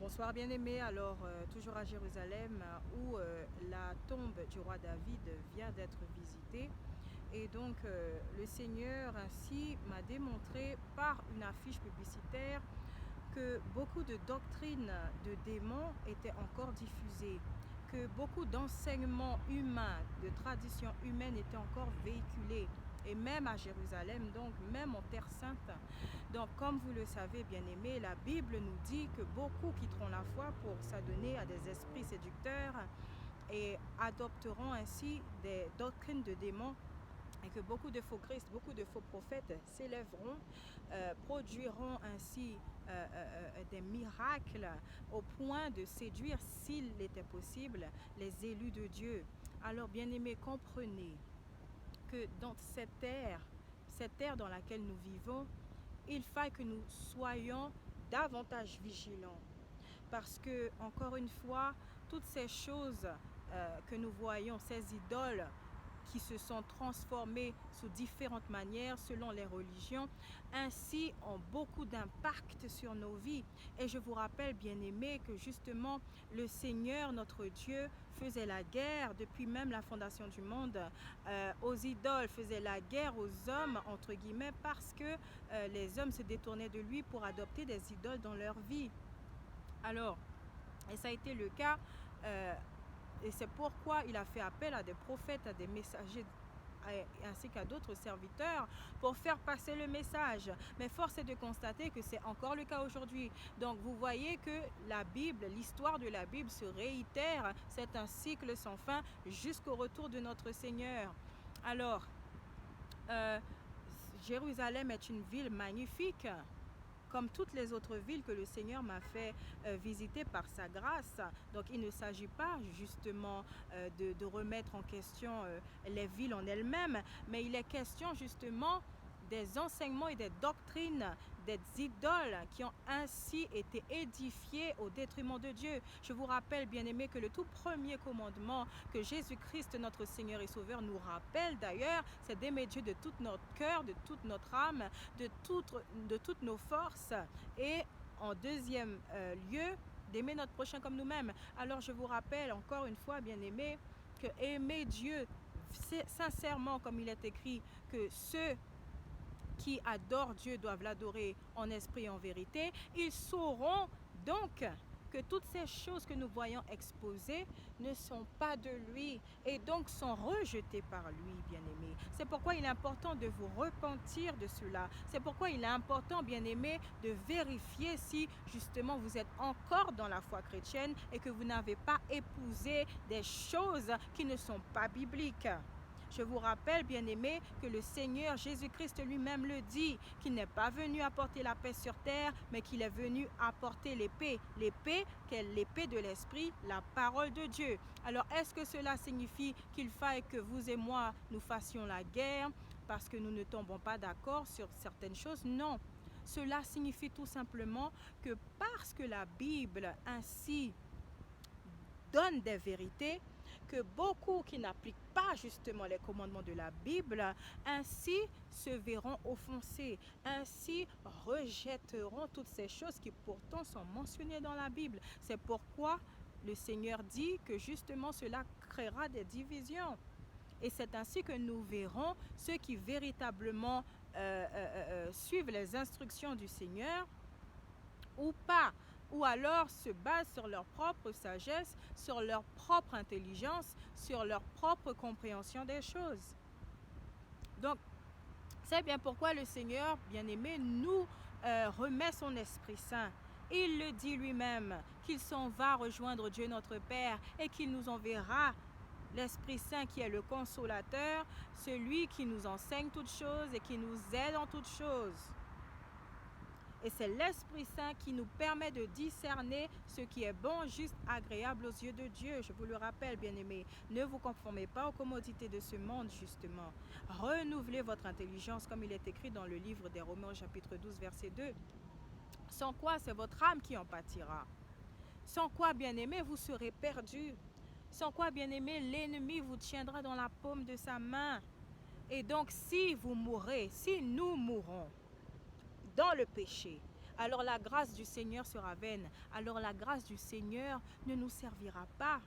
Bonsoir bien-aimés, alors toujours à Jérusalem où la tombe du roi David vient d'être visitée et donc le Seigneur ainsi m'a démontré par une affiche publicitaire que beaucoup de doctrines de démons étaient encore diffusées, que beaucoup d'enseignements humains, de traditions humaines étaient encore véhiculés. Et même à Jérusalem, donc même en Terre Sainte. Donc comme vous le savez, bien-aimés, la Bible nous dit que beaucoup quitteront la foi pour s'adonner à des esprits séducteurs et adopteront ainsi des doctrines de démons et que beaucoup de faux Christ, beaucoup de faux prophètes s'élèveront, produiront ainsi des miracles au point de séduire, s'il était possible, les élus de Dieu. Alors, bien-aimés, comprenez que dans cette ère dans laquelle nous vivons, il faille que nous soyons davantage vigilants. Parce que, encore une fois, toutes ces choses que nous voyons, ces idoles qui se sont transformées sous différentes manières selon les religions, ainsi ont beaucoup d'impact sur nos vies. Et je vous rappelle, bien-aimés, que justement le Seigneur, notre Dieu, faisait la guerre depuis même la fondation du monde aux idoles, faisait la guerre aux hommes, entre guillemets, parce que les hommes se détournaient de lui pour adopter des idoles dans leur vie. Alors, et ça a été le cas, et c'est pourquoi il a fait appel à des prophètes, à des messagers, ainsi qu'à d'autres serviteurs pour faire passer le message. Mais force est de constater que c'est encore le cas aujourd'hui. Donc vous voyez que la Bible, l'histoire de la Bible se réitère. C'est un cycle sans fin jusqu'au retour de notre Seigneur. Alors, Jérusalem est une ville magnifique, comme toutes les autres villes que le Seigneur m'a fait visiter par sa grâce. Donc il ne s'agit pas justement de remettre en question les villes en elles-mêmes, mais il est question justement des enseignements et des doctrines, des idoles qui ont ainsi été édifiées au détriment de Dieu. Je vous rappelle, bien-aimés, que le tout premier commandement que Jésus-Christ, notre Seigneur et Sauveur, nous rappelle d'ailleurs, c'est d'aimer Dieu de tout notre cœur, de toute notre âme, de toutes nos forces, et en deuxième lieu, d'aimer notre prochain comme nous-mêmes. Alors je vous rappelle encore une fois, bien-aimés, que aimer Dieu sincèrement, comme il est écrit, que ceux qui adorent Dieu doivent l'adorer en esprit et en vérité, ils sauront donc que toutes ces choses que nous voyons exposées ne sont pas de lui et donc sont rejetées par lui, bien-aimés. C'est pourquoi il est important de vous repentir de cela. C'est pourquoi il est important, bien-aimés, de vérifier si justement vous êtes encore dans la foi chrétienne et que vous n'avez pas épousé des choses qui ne sont pas bibliques. Je vous rappelle, bien-aimés, que le Seigneur Jésus-Christ lui-même le dit, qu'il n'est pas venu apporter la paix sur terre, mais qu'il est venu apporter l'épée. L'épée, qu'est l'épée de l'Esprit, la parole de Dieu. Alors, est-ce que cela signifie qu'il faille que vous et moi, nous fassions la guerre parce que nous ne tombons pas d'accord sur certaines choses? Non. Cela signifie tout simplement que parce que la Bible ainsi donne des vérités, que beaucoup qui n'appliquent pas justement les commandements de la Bible, ainsi se verront offensés, ainsi rejetteront toutes ces choses qui pourtant sont mentionnées dans la Bible. C'est pourquoi le Seigneur dit que justement cela créera des divisions. Et c'est ainsi que nous verrons ceux qui véritablement suivent les instructions du Seigneur ou pas, ou alors se basent sur leur propre sagesse, sur leur propre intelligence, sur leur propre compréhension des choses. Donc, c'est bien pourquoi le Seigneur, bien-aimé, nous remet son Esprit Saint. Il le dit lui-même, qu'il s'en va rejoindre Dieu notre Père et qu'il nous enverra l'Esprit Saint qui est le consolateur, celui qui nous enseigne toutes choses et qui nous aide en toutes choses. Et c'est l'Esprit Saint qui nous permet de discerner ce qui est bon, juste, agréable aux yeux de Dieu. Je vous le rappelle, bien-aimés, ne vous conformez pas aux commodités de ce monde, justement. Renouvelez votre intelligence, comme il est écrit dans le livre des Romains, chapitre 12, verset 2. Sans quoi, c'est votre âme qui en pâtira. Sans quoi, bien-aimés, vous serez perdus. Sans quoi, bien-aimés, l'ennemi vous tiendra dans la paume de sa main. Et donc, si vous mourrez, si nous mourrons dans le péché, alors la grâce du Seigneur sera vaine. Alors la grâce du Seigneur ne nous servira pas.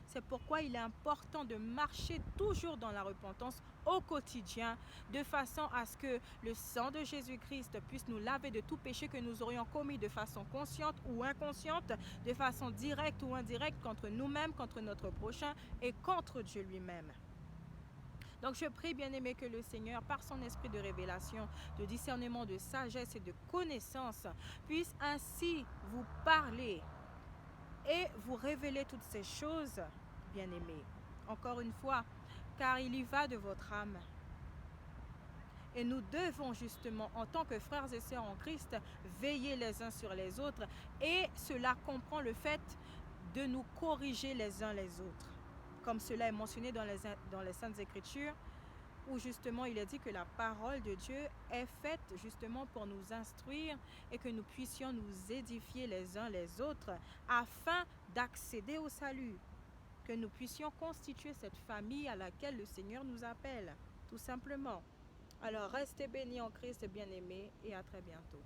C'est pourquoi il est important de marcher toujours dans la repentance au quotidien, de façon à ce que le sang de Jésus-Christ puisse nous laver de tout péché que nous aurions commis de façon consciente ou inconsciente, de façon directe ou indirecte contre nous-mêmes, contre notre prochain et contre Dieu lui-même. Donc je prie, bien-aimé, que le Seigneur, par son esprit de révélation, de discernement, de sagesse et de connaissance, puisse ainsi vous parler et vous révéler toutes ces choses, bien-aimés. Encore une fois, car il y va de votre âme. Et nous devons justement, en tant que frères et sœurs en Christ, veiller les uns sur les autres. Et cela comprend le fait de nous corriger les uns les autres. Comme cela est mentionné dans les Saintes Écritures, où justement il est dit que la parole de Dieu est faite justement pour nous instruire et que nous puissions nous édifier les uns les autres afin d'accéder au salut, que nous puissions constituer cette famille à laquelle le Seigneur nous appelle, tout simplement. Alors restez bénis en Christ, bien-aimés, et à très bientôt.